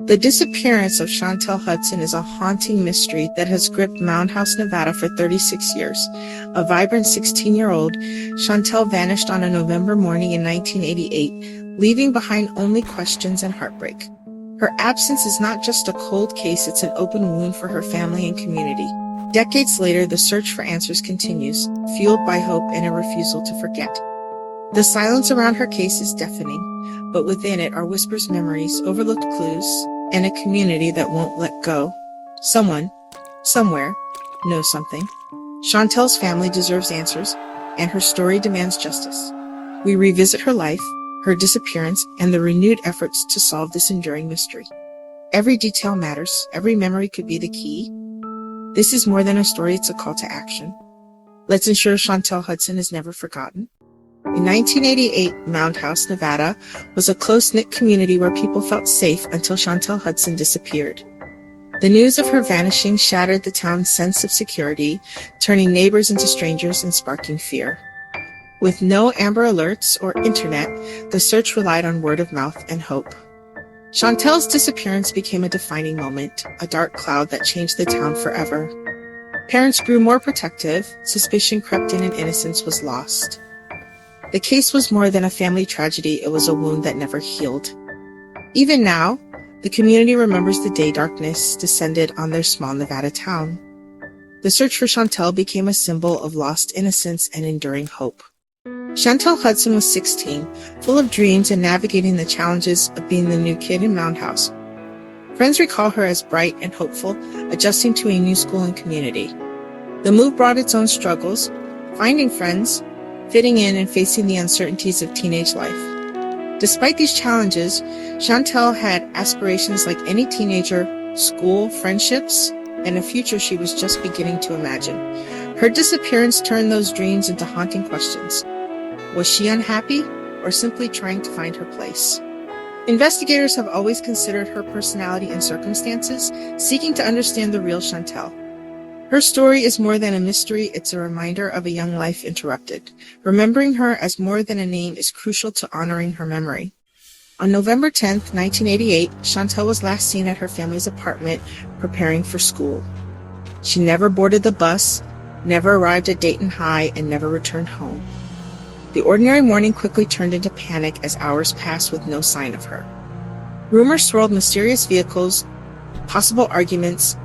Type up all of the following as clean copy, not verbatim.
The disappearance of Shantelle Hudson is a haunting mystery that has gripped Mound House, Nevada for 36 years. A vibrant 16-year-old, Shantelle vanished on a November morning in 1988, leaving behind only questions and heartbreak. Her absence is not just a cold case, it's an open wound for her family and community. Decades later, the search for answers continues, fueled by hope and a refusal to forget. The silence around her case is deafening, but within it are whispers, memories, overlooked clues, and a community that won't let go. Someone, somewhere, knows something. Shantelle's family deserves answers, and her story demands justice. We revisit her life, her disappearance, and the renewed efforts to solve this enduring mystery. Every detail matters. Every memory could be the key. This is more than a story, it's a call to action. Let's ensure Shantelle Hudson is never forgotten. In 1988, Mound House, Nevada, was a close-knit community where people felt safe until Shantelle Hudson disappeared. The news of her vanishing shattered the town's sense of security, turning neighbors into strangers and sparking fear. With no Amber Alerts or internet, the search relied on word of mouth and hope. Shantelle's disappearance became a defining moment, a dark cloud that changed the town forever. Parents grew more protective, suspicion crept in, and innocence was lost. The case was more than a family tragedy, it was a wound that never healed. Even now, the community remembers the day darkness descended on their small Nevada town. The search for Shantelle became a symbol of lost innocence and enduring hope. Shantelle Hudson was 16, full of dreams and navigating the challenges of being the new kid in Mound House. Friends recall her as bright and hopeful, adjusting to a new school and community. The move brought its own struggles, finding friends, fitting in, and facing the uncertainties of teenage life. Despite these challenges, Shantelle had aspirations like any teenager: school, friendships, and a future she was just beginning to imagine. Her disappearance turned those dreams into haunting questions. Was she unhappy, or simply trying to find her place? Investigators have always considered her personality and circumstances, seeking to understand the real Shantelle. Her story is more than a mystery, it's a reminder of a young life interrupted. Remembering her as more than a name is crucial to honoring her memory. On November 10, 1988, Shantelle was last seen at her family's apartment, preparing for school. She never boarded the bus, never arrived at Dayton High, and never returned home. The ordinary morning quickly turned into panic as hours passed with no sign of her. Rumors swirled: mysterious vehicles, possible arguments,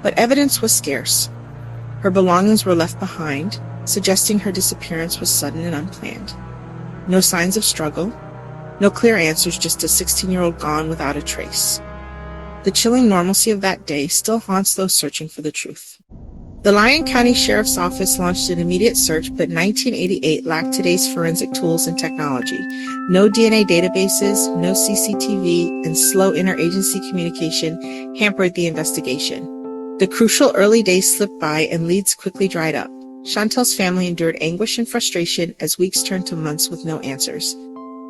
but evidence was scarce. Her belongings were left behind, suggesting her disappearance was sudden and unplanned. No signs of struggle, no clear answers, just a 16-year-old gone without a trace. The chilling normalcy of that day still haunts those searching for the truth. The Lyon County Sheriff's Office launched an immediate search, but 1988 lacked today's forensic tools and technology. No DNA databases, no CCTV, and slow interagency communication hampered the investigation. The crucial early days slipped by and leads quickly dried up. Shantelle's family endured anguish and frustration as weeks turned to months with no answers.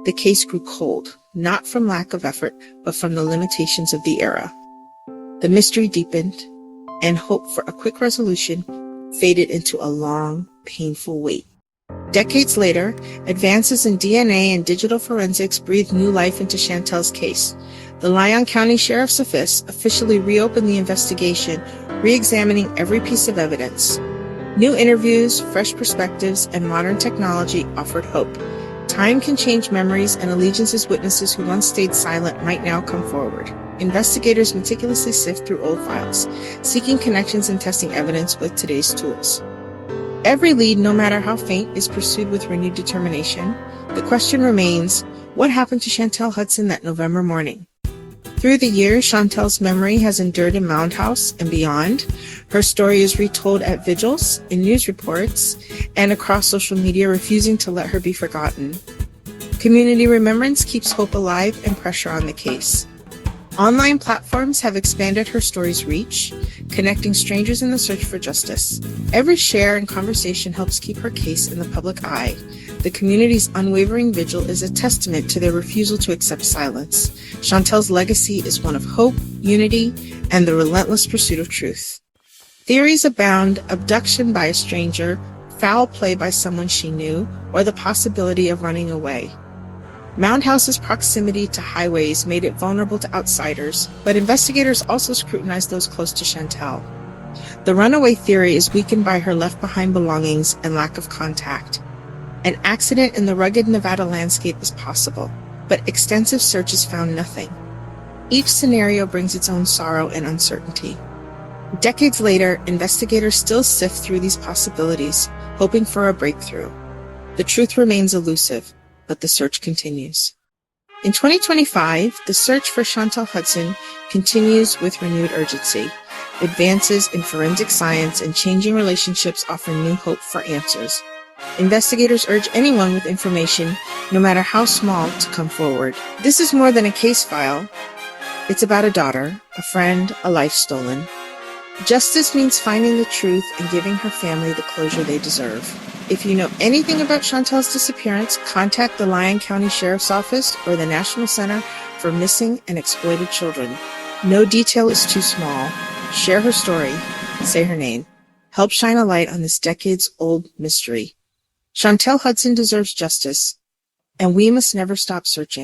The case grew cold, not from lack of effort, but from the limitations of the era. The mystery deepened, and hope for a quick resolution faded into a long, painful wait. Decades later, advances in DNA and digital forensics breathed new life into Shantelle's case. The Lyon County Sheriff's Office officially reopened the investigation, re-examining every piece of evidence. New interviews, fresh perspectives, and modern technology offered hope. Time can change memories, and allegiance's witnesses who once stayed silent might now come forward. Investigators meticulously sift through old files, seeking connections and testing evidence with today's tools. Every lead, no matter how faint, is pursued with renewed determination. The question remains, what happened to Shantelle Hudson that November morning? Through the years, Shantelle's memory has endured in Mound House and beyond. Her story is retold at vigils, in news reports, and across social media, refusing to let her be forgotten. Community remembrance keeps hope alive and pressure on the case. Online platforms have expanded her story's reach, connecting strangers in the search for justice. Every share and conversation helps keep her case in the public eye. The community's unwavering vigil is a testament to their refusal to accept silence. Shantelle's legacy is one of hope, unity, and the relentless pursuit of truth. Theories abound: abduction by a stranger, foul play by someone she knew, or the possibility of running away. Mound House's proximity to highways made it vulnerable to outsiders, but investigators also scrutinized those close to Shantelle. The runaway theory is weakened by her left-behind belongings and lack of contact. An accident in the rugged Nevada landscape is possible, but extensive searches found nothing. Each scenario brings its own sorrow and uncertainty. Decades later, investigators still sift through these possibilities, hoping for a breakthrough. The truth remains elusive, but the search continues. In 2025, the search for Shantelle Hudson continues with renewed urgency. Advances in forensic science and changing relationships offer new hope for answers. Investigators urge anyone with information, no matter how small, to come forward. This is more than a case file. It's about a daughter, a friend, a life stolen. Justice means finding the truth and giving her family the closure they deserve. If you know anything about Shantelle's disappearance, contact the Lyon County Sheriff's Office or the National Center for Missing and Exploited Children. No detail is too small. Share her story. Say her name. Help shine a light on this decades-old mystery. Shantelle Hudson deserves justice, and we must never stop searching.